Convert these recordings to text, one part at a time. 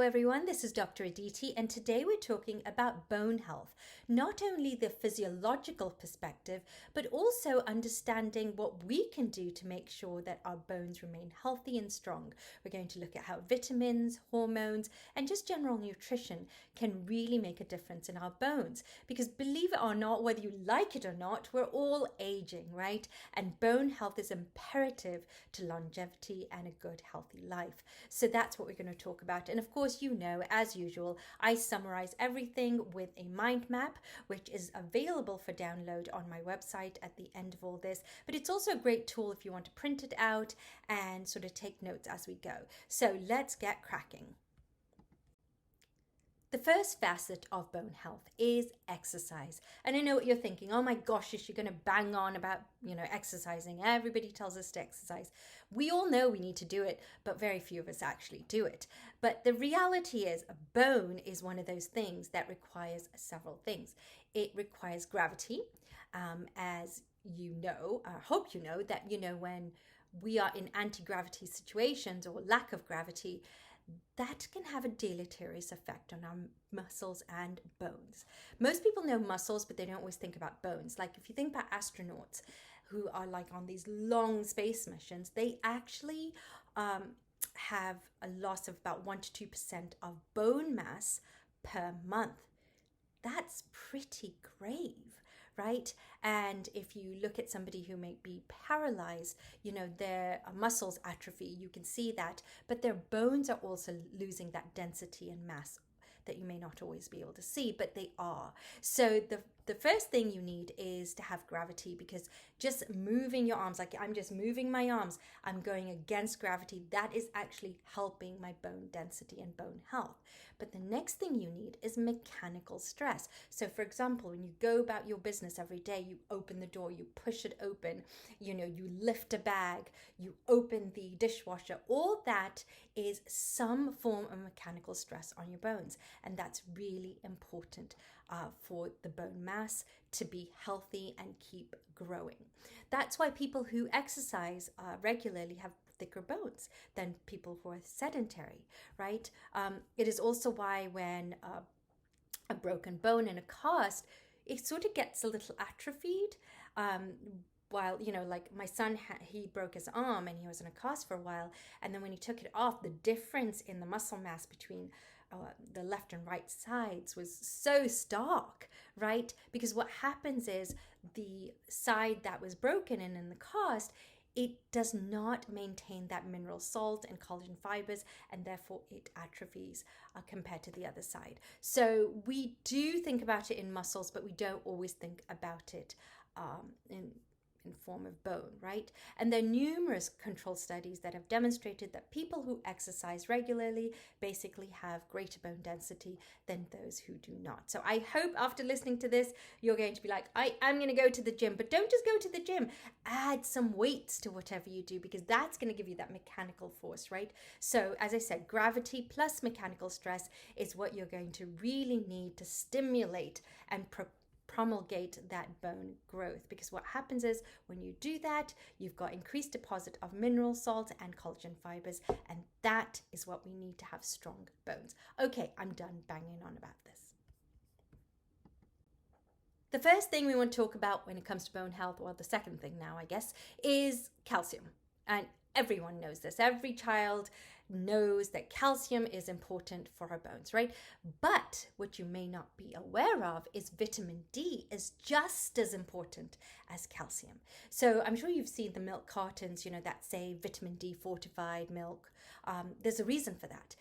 everyone, this is Dr. Aditi, and today we're talking about bone health. Not only the physiological perspective, but also understanding what we can do to make sure that our bones remain healthy and strong. We're going to look at how vitamins, hormones, and just general nutrition can really make a difference in our bones. Because believe it or not, whether you like it or not, we're all aging, right? And bone health is imperative to longevity and a good, healthy life. So that's what we're going to talk about. And of course, you know, as usual, I summarize everything with a mind map, which is available for download on my website at the end of all this. But it's also a great tool if you want to print it out and sort of take notes as we go. So let's get cracking. The first facet of bone health is exercise. And I know what you're thinking, oh my gosh, is she going to bang on about, exercising? Everybody tells us to exercise. We all know we need to do it, but very few of us actually do it. But the reality is a bone is one of those things that requires several things. It requires gravity, as you know, I hope you know that, when we are in anti-gravity situations or lack of gravity, that can have a deleterious effect on our muscles and bones. Most people know muscles, but they don't always think about bones. Like if you think about astronauts who are like on these long space missions, they actually have a loss of about 1 to 2% of bone mass per month. That's pretty grave, right? And if you look at somebody who may be paralyzed, their muscles atrophy, you can see that, but their bones are also losing that density and mass that you may not always be able to see, but they are. So the first thing you need is to have gravity, because just moving your arms, like I'm just moving my arms, I'm going against gravity. That is actually helping my bone density and bone health. But the next thing you need is mechanical stress. So for example, when you go about your business every day, you open the door, you push it open, you lift a bag, you open the dishwasher, all that is some form of mechanical stress on your bones. And that's really important for the bone mass to be healthy and keep growing. That's why people who exercise regularly have thicker bones than people who are sedentary, right? It is also why when a broken bone in a cast, it sort of gets a little atrophied. While, like my son, he broke his arm and he was in a cast for a while. And then when he took it off, the difference in the muscle mass between the left and right sides was so stark, right? Because what happens is the side that was broken and in the cast, it does not maintain that mineral salt and collagen fibers, and therefore it atrophies compared to the other side. So we do think about it in muscles, but we don't always think about it in form of bone, right? And there are numerous control studies that have demonstrated that people who exercise regularly basically have greater bone density than those who do not. So I hope after listening to this, you're going to be like, I am going to go to the gym, but don't just go to the gym. Add some weights to whatever you do, because that's going to give you that mechanical force, right? So as I said, gravity plus mechanical stress is what you're going to really need to stimulate and promulgate that bone growth, because what happens is when you do that, you've got increased deposit of mineral salt and collagen fibers, and that is what we need to have strong bones. Okay, I'm done banging on about this. The first thing we want to talk about when it comes to bone health, well, the second thing now, I guess, is calcium. And everyone knows this. Every child knows that calcium is important for our bones, right? But what you may not be aware of is vitamin D is just as important as calcium. So I'm sure you've seen the milk cartons, that say vitamin D fortified milk. There's a reason for that.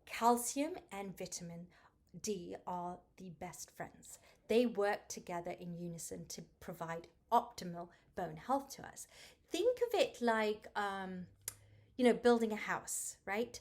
Calcium and vitamin D are the best friends. They work together in unison to provide optimal bone health to us. Think of it like, building a house, right?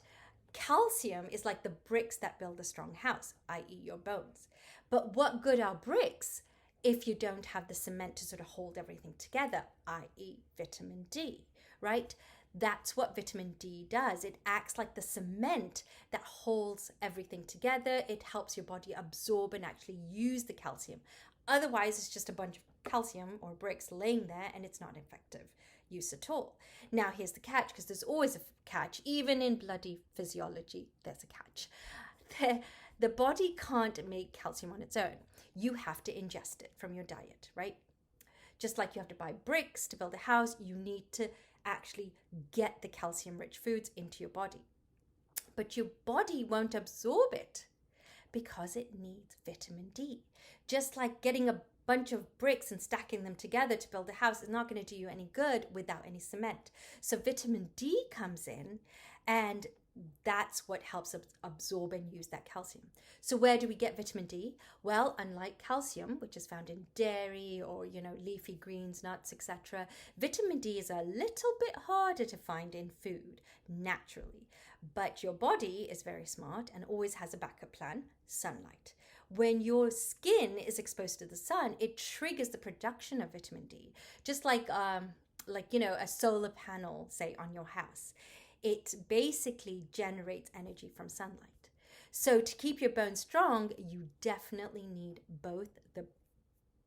Calcium is like the bricks that build a strong house, i.e. your bones. But what good are bricks if you don't have the cement to sort of hold everything together, i.e. vitamin D, right? That's what vitamin D does. It acts like the cement that holds everything together. It helps your body absorb and actually use the calcium. Otherwise, it's just a bunch of calcium or bricks laying there, and it's not effective use at all. Now, here's the catch, because there's always a catch. Even in bloody physiology, there's a catch. the body can't make calcium on its own. You have to ingest it from your diet, right? Just like you have to buy bricks to build a house, you need to actually get the calcium-rich foods into your body. But your body won't absorb it because it needs vitamin D. Just like getting a bunch of bricks and stacking them together to build a house is not going to do you any good without any cement. So vitamin D comes in, and that's what helps absorb and use that calcium. So where do we get vitamin D? Well, unlike calcium, which is found in dairy or, leafy greens, nuts, etc., vitamin D is a little bit harder to find in food naturally. But your body is very smart and always has a backup plan: sunlight. When your skin is exposed to the sun, it triggers the production of vitamin D, just like a solar panel, say, on your house. It basically generates energy from sunlight. So to keep your bones strong, you definitely need both the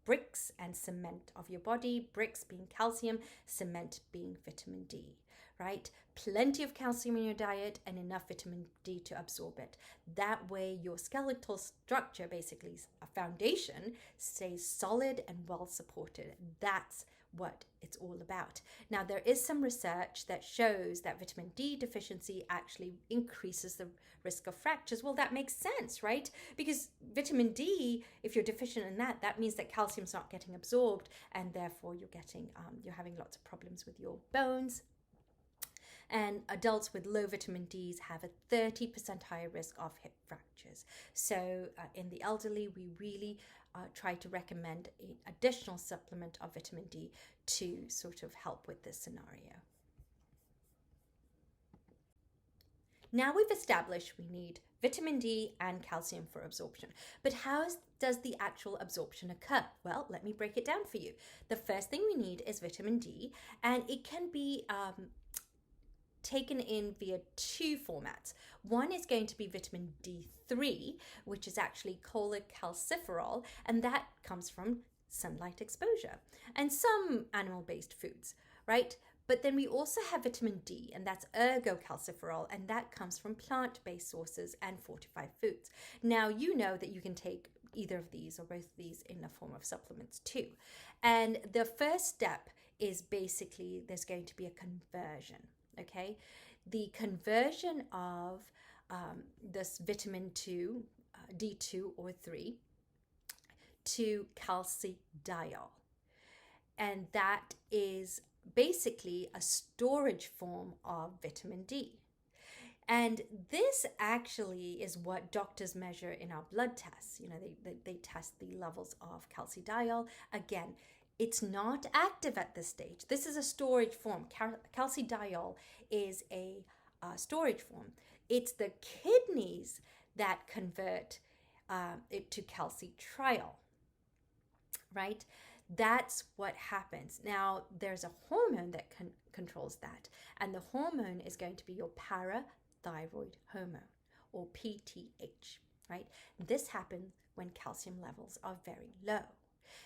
bricks and cement of your body, bricks being calcium, cement being vitamin D, right? Plenty of calcium in your diet and enough vitamin D to absorb it. That way your skeletal structure, basically a foundation, stays solid and well supported. That's what it's all about. Now, there is some research that shows that vitamin D deficiency actually increases the risk of fractures. Well, that makes sense, right? Because vitamin D, if you're deficient in that, that means that calcium's not getting absorbed, and therefore you're having lots of problems with your bones. And adults with low vitamin Ds have a 30% higher risk of hip fractures. So in the elderly, we really try to recommend an additional supplement of vitamin D to sort of help with this scenario. Now we've established we need vitamin D and calcium for absorption. But how does the actual absorption occur? Well, let me break it down for you. The first thing we need is vitamin D, and it can be taken in via two formats. One is going to be vitamin D3, which is actually cholecalciferol, and that comes from sunlight exposure and some animal-based foods, right? But then we also have vitamin D, and that's ergocalciferol, and that comes from plant-based sources and fortified foods. Now, you know that you can take either of these or both of these in the form of supplements too. And the first step is basically there's going to be a conversion. Okay, the conversion of this vitamin D2 or 3 to calcidiol, and that is basically a storage form of vitamin D. And this actually is what doctors measure in our blood tests. They test the levels of calcidiol. Again, it's not active at this stage. This is a storage form. Calcidiol is a storage form. It's the kidneys that convert it to calcitriol, right? That's what happens. Now, there's a hormone that controls that, and the hormone is going to be your parathyroid hormone, or PTH, right? This happens when calcium levels are very low.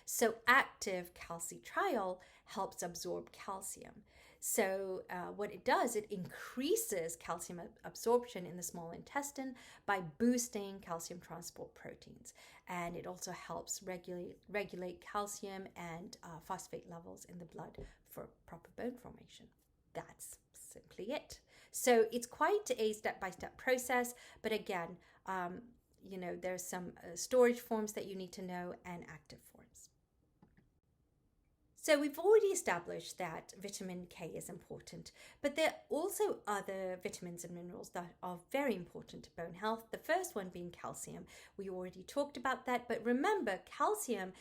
So active calcitriol helps absorb calcium. So what it does, it increases calcium absorption in the small intestine by boosting calcium transport proteins. And it also helps regulate calcium and phosphate levels in the blood for proper bone formation. That's simply it. So it's quite a step-by-step process, but again, there's some storage forms that you need to know and active forms. So we've already established that vitamin K is important, but there are also other vitamins and minerals that are very important to bone health. The first one being calcium. We already talked about that, but remember, calcium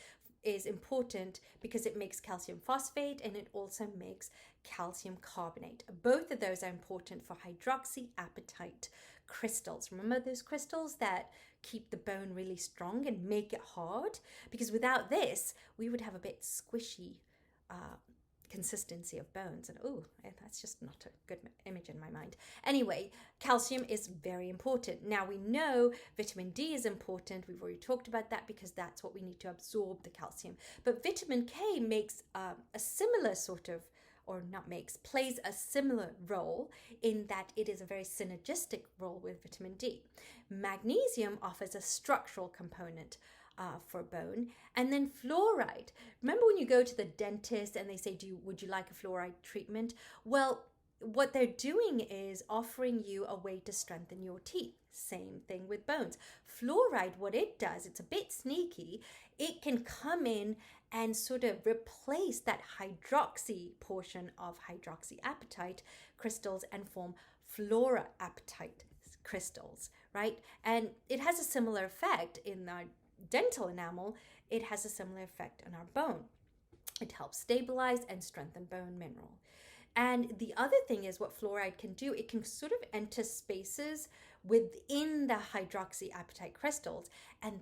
is important because it makes calcium phosphate and it also makes calcium carbonate. Both of those are important for hydroxyapatite crystals. Remember those crystals that keep the bone really strong and make it hard? Because without this, we would have a bit squishy consistency of bones, and that's just not a good image in my mind. Anyway, calcium is very important. Now we know vitamin D is important. We've already talked about that because that's what we need to absorb the calcium. But vitamin K makes a similar sort of plays a similar role in that it is a very synergistic role with vitamin D. Magnesium offers a structural component for bone. And then fluoride. Remember when you go to the dentist and they say, would you like a fluoride treatment? Well, what they're doing is offering you a way to strengthen your teeth. Same thing with bones. Fluoride, what it does, it's a bit sneaky. It can come in and sort of replace that hydroxy portion of hydroxyapatite crystals and form fluoroapatite crystals, right? And it has a similar effect in our dental enamel. It has a similar effect on our bone. It helps stabilize and strengthen bone mineral. And the other thing is what fluoride can do, it can sort of enter spaces within the hydroxyapatite crystals. And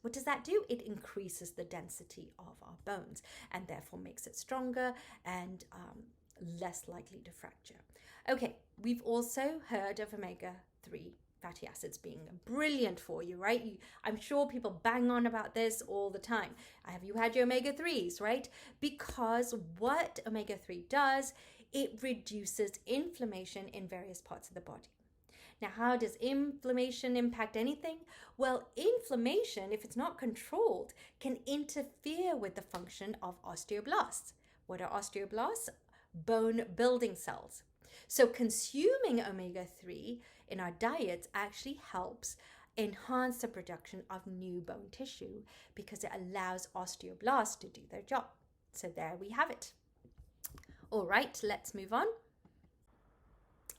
what does that do? It increases the density of our bones and therefore makes it stronger less likely to fracture. Okay, we've also heard of omega-3 fatty acids being brilliant for you, right? I'm sure people bang on about this all the time. Have you had your omega-3s, right? Because what omega-3 does, it reduces inflammation in various parts of the body. Now, how does inflammation impact anything? Well, inflammation, if it's not controlled, can interfere with the function of osteoblasts. What are osteoblasts? Bone building cells. So consuming omega-3 in our diets actually helps enhance the production of new bone tissue because it allows osteoblasts to do their job. So there we have it. All right, let's move on.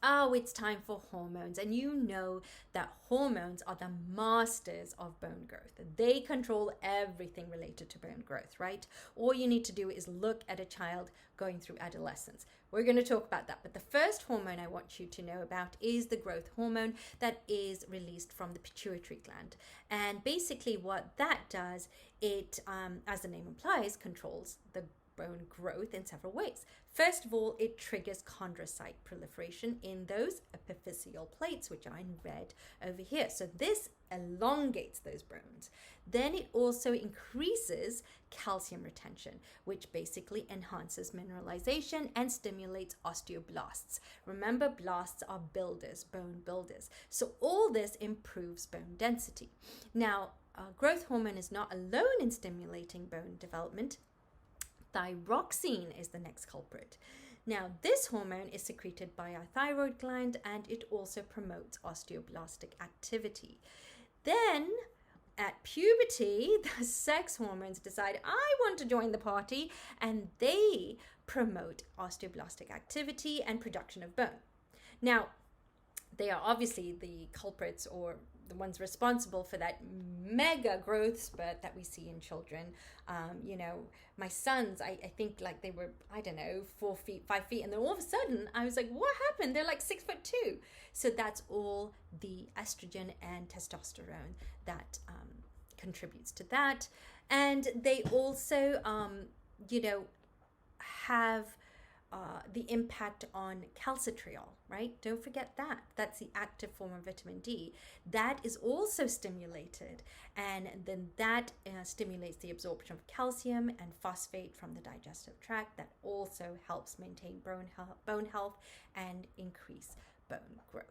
Oh, it's time for hormones. And you know that hormones are the masters of bone growth. They control everything related to bone growth, right? All you need to do is look at a child going through adolescence. We're going to talk about that. But the first hormone I want you to know about is the growth hormone that is released from the pituitary gland. And basically what that does, it, as the name implies, controls the bone growth in several ways. First of all, it triggers chondrocyte proliferation in those epiphyseal plates, which are in red over here. So this elongates those bones. Then it also increases calcium retention, which basically enhances mineralization and stimulates osteoblasts. Remember, blasts are builders, bone builders. So all this improves bone density. Now, growth hormone is not alone in stimulating bone development. Thyroxine is the next culprit. Now, this hormone is secreted by our thyroid gland and it also promotes osteoblastic activity. Then, at puberty, the sex hormones decide, I want to join the party, and they promote osteoblastic activity and production of bone. Now, they are obviously the culprits or the ones responsible for that mega growth spurt that we see in children. My sons, I think like they were, 4 feet, 5 feet. And then all of a sudden I was like, what happened? They're like 6'2". So that's all the estrogen and testosterone that contributes to that. And they also, have the impact on calcitriol, right? Don't forget that. That's the active form of vitamin D. That is also stimulated, and then that stimulates the absorption of calcium and phosphate from the digestive tract. That also helps maintain bone health and increase bone growth.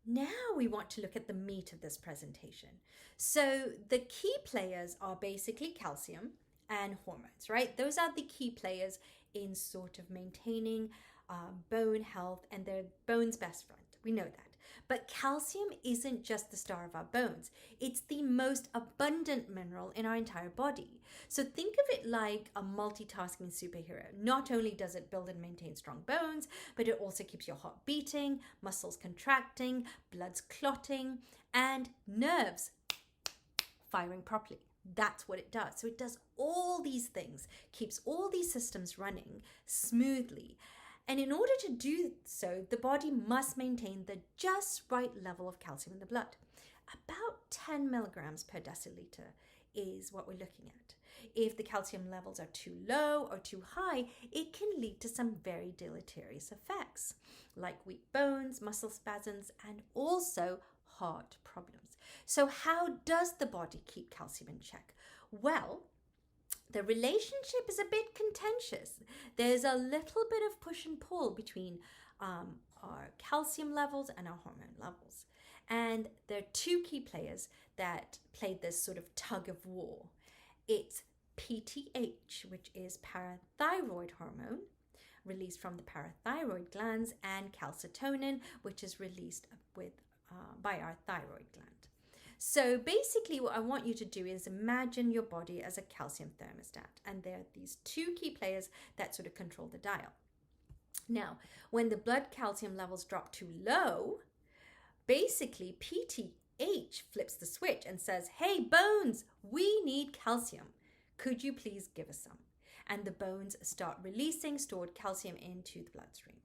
Now we want to look at the meat of this presentation. So the key players are basically calcium and hormones, right? Those are the key players in sort of maintaining bone health, and they're bone's best friend. We know that. But calcium isn't just the star of our bones. It's the most abundant mineral in our entire body. So think of it like a multitasking superhero. Not only does it build and maintain strong bones, but it also keeps your heart beating, muscles contracting, blood's clotting, and nerves firing properly. That's what it does. So it does all these things, keeps all these systems running smoothly. And in order to do so, the body must maintain the just right level of calcium in the blood. About 10 milligrams per deciliter is what we're looking at. If the calcium levels are too low or too high, it can lead to some very deleterious effects, like weak bones, muscle spasms, and also heart problems. So how does the body keep calcium in check? Well, The relationship is a bit contentious. There's a little bit of push and pull between our calcium levels and our hormone levels. And there are two key players that played this sort of tug of war. It's PTH, which is parathyroid hormone, released from the parathyroid glands, and calcitonin, which is released by our thyroid gland. So basically what I want you to do is imagine your body as a calcium thermostat, and there are these two key players that sort of control the dial. Now, when the blood calcium levels drop too low, basically PTH flips the switch and says, hey bones, we need calcium. Could you please give us some? And the bones start releasing stored calcium into the bloodstream.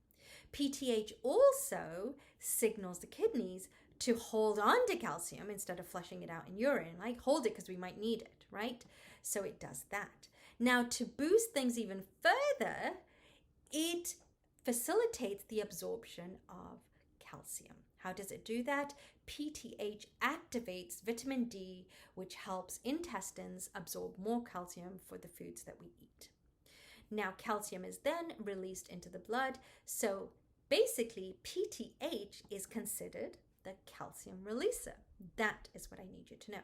PTH also signals the kidneys to hold on to calcium instead of flushing it out in urine. Like, hold it because we might need it, right? So it does that. Now, to boost things even further, it facilitates the absorption of calcium. How does it do that? PTH activates vitamin D, which helps intestines absorb more calcium for the foods that we eat. Now, calcium is then released into the blood. So basically, PTH is considered the calcium releaser. That is what I need you to know.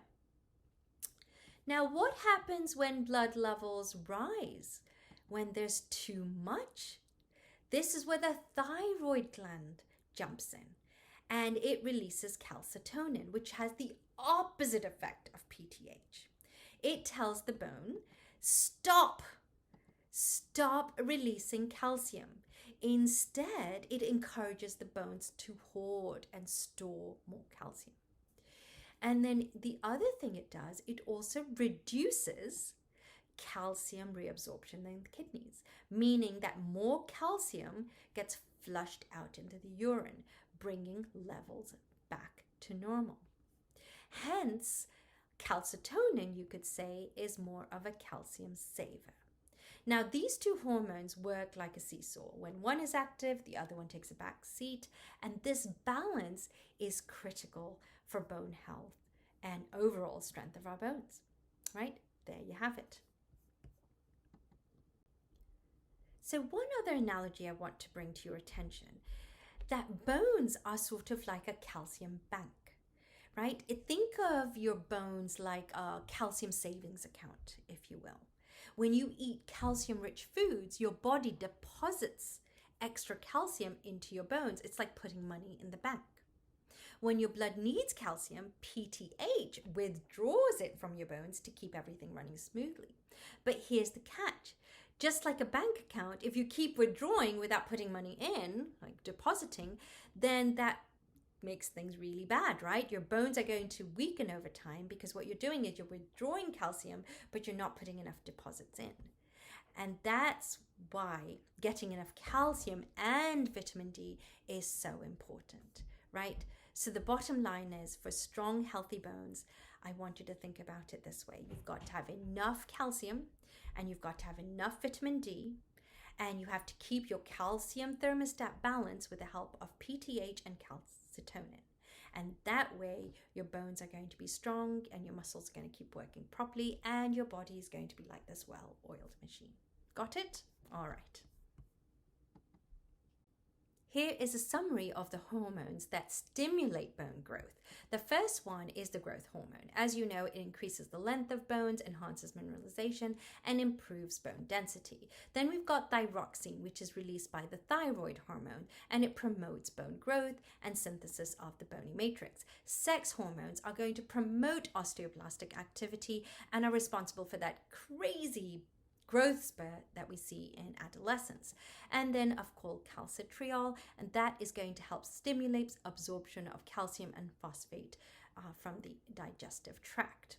Now, what happens when blood levels rise? When there's too much? This is where the thyroid gland jumps in, and it releases calcitonin, which has the opposite effect of PTH. It tells the bone, stop releasing calcium. Instead, it encourages the bones to hoard and store more calcium. And then the other thing it does, it also reduces calcium reabsorption in the kidneys, meaning that more calcium gets flushed out into the urine, bringing levels back to normal. Hence, calcitonin, you could say, is more of a calcium saver. Now, these two hormones work like a seesaw. When one is active, the other one takes a back seat, and this balance is critical for bone health and overall strength of our bones, right? There you have it. So one other analogy I want to bring to your attention, that bones are sort of like a calcium bank, right? Think of your bones like a calcium savings account, if you will. When you eat calcium-rich foods, your body deposits extra calcium into your bones. It's like putting money in the bank. When your blood needs calcium, PTH withdraws it from your bones to keep everything running smoothly. But here's the catch. Just like a bank account, if you keep withdrawing without putting money in, like depositing, then that makes things really bad, right? Your bones are going to weaken over time because what you're doing is you're withdrawing calcium, but you're not putting enough deposits in. And that's why getting enough calcium and vitamin D is so important, right? So the bottom line is, for strong, healthy bones, I want you to think about it this way. You've got to have enough calcium, and you've got to have enough vitamin D, and you have to keep your calcium thermostat balanced with the help of PTH and calcitonin. And that way, your bones are going to be strong, and your muscles are going to keep working properly, and your body is going to be like this well-oiled machine. Got it? All right. Here is a summary of the hormones that stimulate bone growth. The first one is the growth hormone. As you know, it increases the length of bones, enhances mineralization, and improves bone density. Then we've got thyroxine, which is released by the thyroid hormone, and it promotes bone growth and synthesis of the bony matrix. Sex hormones are going to promote osteoblastic activity and are responsible for that crazy growth spurt that we see in adolescence. And then, of course, calcitriol, and that is going to help stimulate absorption of calcium and phosphate from the digestive tract.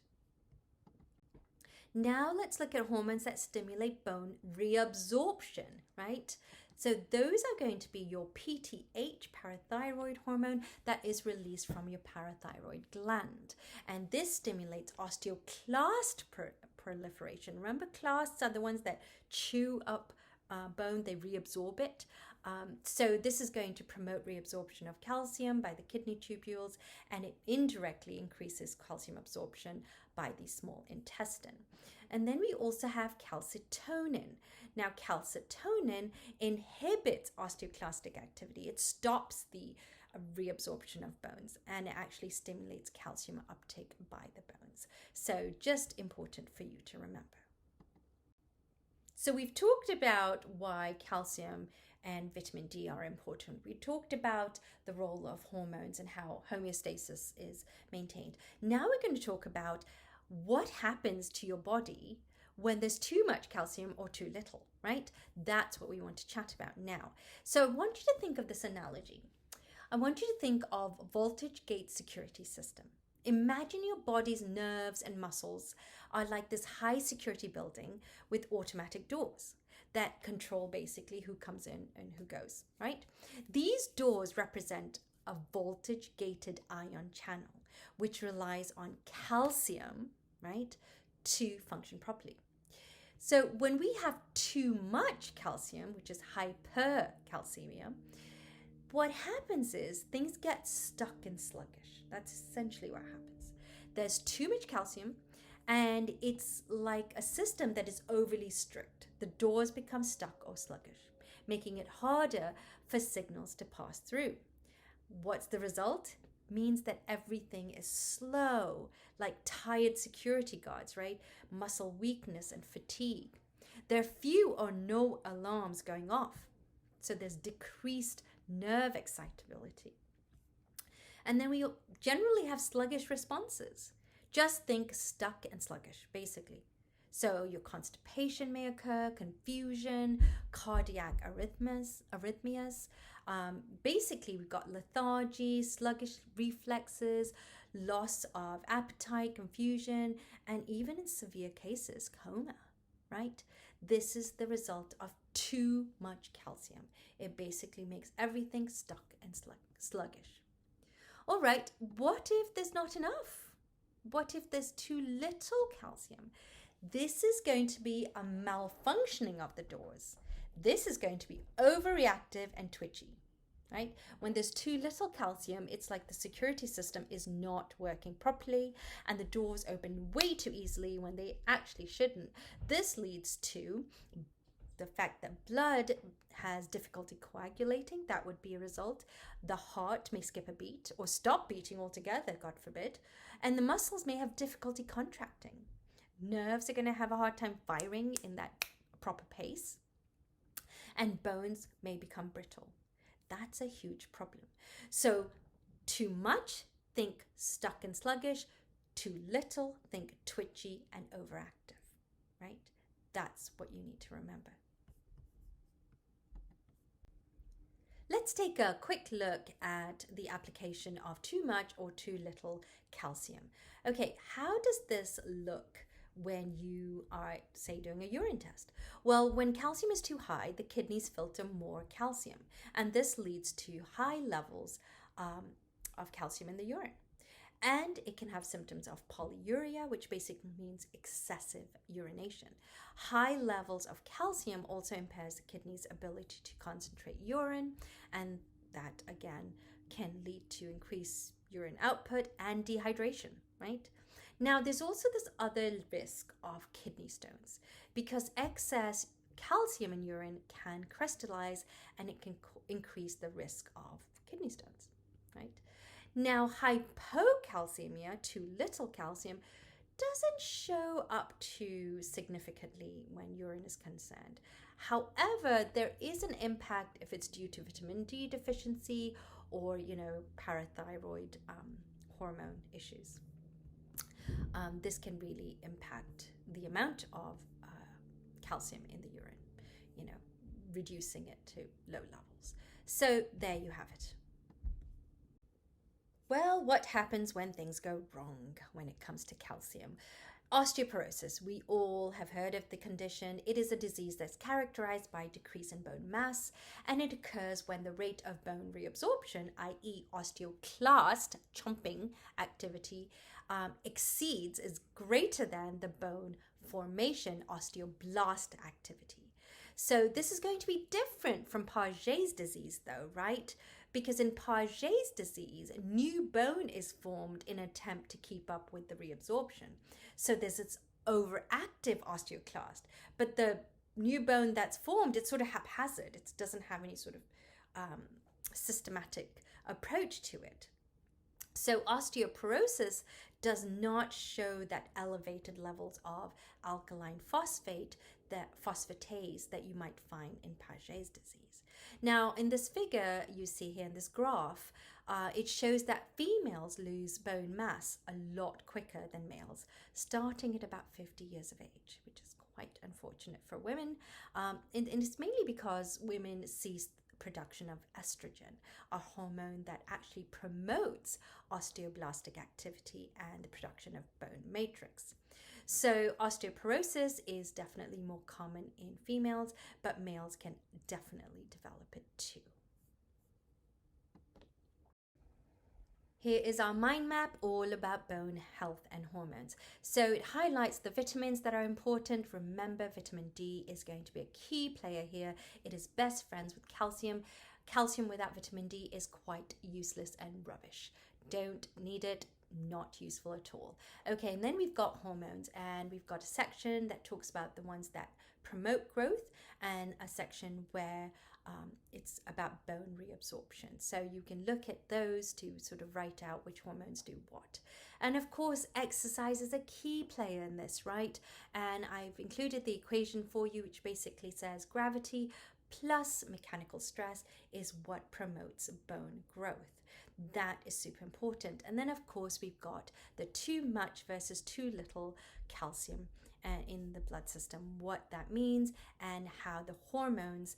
Now let's look at hormones that stimulate bone reabsorption, right? So those are going to be your PTH, parathyroid hormone, that is released from your parathyroid gland. And this stimulates osteoclast proliferation. Remember, clasts are the ones that chew up bone, they reabsorb it. So this is going to promote reabsorption of calcium by the kidney tubules, and it indirectly increases calcium absorption by the small intestine. And then we also have calcitonin. Now, calcitonin inhibits osteoclastic activity. It stops the reabsorption of bones, and it actually stimulates calcium uptake by the bones. So just important for you to remember. So we've talked about why calcium and vitamin D are important. We talked about the role of hormones and how homeostasis is maintained. Now we're going to talk about what happens to your body when there's too much calcium or too little, right? That's what we want to chat about now. So I want you to think of this analogy. I want you to think of voltage gate security system. Imagine your body's nerves and muscles are like this high security building with automatic doors that control basically who comes in and who goes, right? These doors represent a voltage gated ion channel, which relies on calcium, right, to function properly. So when we have too much calcium, which is hypercalcemia, what happens is things get stuck and sluggish. That's essentially what happens. There's too much calcium, and it's like a system that is overly strict. The doors become stuck or sluggish, making it harder for signals to pass through. What's the result? Means that everything is slow, like tired security guards, right? Muscle weakness and fatigue. There are few or no alarms going off. So there's decreased nerve excitability. And then we generally have sluggish responses. Just think stuck and sluggish, basically. So your constipation may occur, confusion, cardiac arrhythmias. Basically, we've got lethargy, sluggish reflexes, loss of appetite, confusion, and even in severe cases, coma, right? This is the result of too much calcium. It basically makes everything stuck and sluggish. All right, what if there's not enough? What if there's too little calcium? This is going to be a malfunctioning of the doors. This is going to be overreactive and twitchy, right? When there's too little calcium, it's like the security system is not working properly and the doors open way too easily when they actually shouldn't. This leads to the fact that blood has difficulty coagulating. That would be a result. The heart may skip a beat or stop beating altogether, God forbid. And the muscles may have difficulty contracting. Nerves are going to have a hard time firing in that proper pace. And bones may become brittle. That's a huge problem. So too much, think stuck and sluggish. Too little, think twitchy and overactive, right? That's what you need to remember. Let's take a quick look at the application of too much or too little calcium. Okay, how does this look when you are, say, doing a urine test? Well, when calcium is too high, the kidneys filter more calcium, and this leads to high levels of calcium in the urine. And it can have symptoms of polyuria, which basically means excessive urination. High levels of calcium also impairs the kidney's ability to concentrate urine, and that again can lead to increased urine output and dehydration, right? Now, there's also this other risk of kidney stones because excess calcium in urine can crystallize and it can increase the risk of kidney stones, right? Now, hypocalcemia, too little calcium, doesn't show up too significantly when urine is concerned. However, there is an impact if it's due to vitamin D deficiency or, parathyroid hormone issues. This can really impact the amount of calcium in the urine, reducing it to low levels. So there you have it. Well, what happens when things go wrong when it comes to calcium? Osteoporosis. We all have heard of the condition. It is a disease that's characterized by decrease in bone mass, and it occurs when the rate of bone reabsorption, i.e. osteoclast chomping activity, is greater than the bone formation osteoblast activity. So this is going to be different from Paget's disease though, right? Because in Paget's disease, new bone is formed in an attempt to keep up with the reabsorption. So there's this overactive osteoclast. But the new bone that's formed, it's sort of haphazard. It doesn't have any sort of systematic approach to it. So osteoporosis does not show that elevated levels of alkaline phosphate, that phosphatase that you might find in Paget's disease. Now, in this figure you see here in this graph, it shows that females lose bone mass a lot quicker than males, starting at about 50 years of age, which is quite unfortunate for women. And it's mainly because women cease production of estrogen, a hormone that actually promotes osteoblastic activity and the production of bone matrix. So osteoporosis is definitely more common in females, but males can definitely develop it too. Here is our mind map all about bone health and hormones. So it highlights the vitamins that are important. Remember, vitamin D is going to be a key player here. It is best friends with calcium. Calcium without vitamin D is quite useless and rubbish. Don't need it, not useful at all. Okay, and then we've got hormones, and we've got a section that talks about the ones that promote growth and a section where it's about bone reabsorption. So you can look at those to sort of write out which hormones do what. And of course, exercise is a key player in this, right? And I've included the equation for you, which basically says gravity plus mechanical stress is what promotes bone growth. That is super important. And then of course we've got the too much versus too little calcium in the blood system, what that means, and how the hormones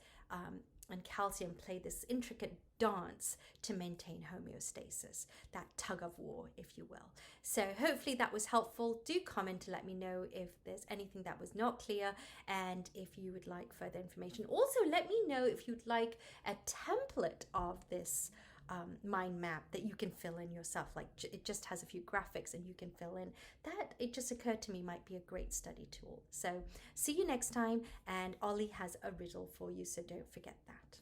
and calcium play this intricate dance to maintain homeostasis, that tug of war, if you will. So hopefully that was helpful. Do comment to let me know if there's anything that was not clear and if you would like further information. Also, let me know if you'd like a template of this mind map that you can fill in yourself. Like it just has a few graphics and you can fill in. That, it just occurred to me, might be a great study tool. So see you next time, and Ollie has a riddle for you, so don't forget that.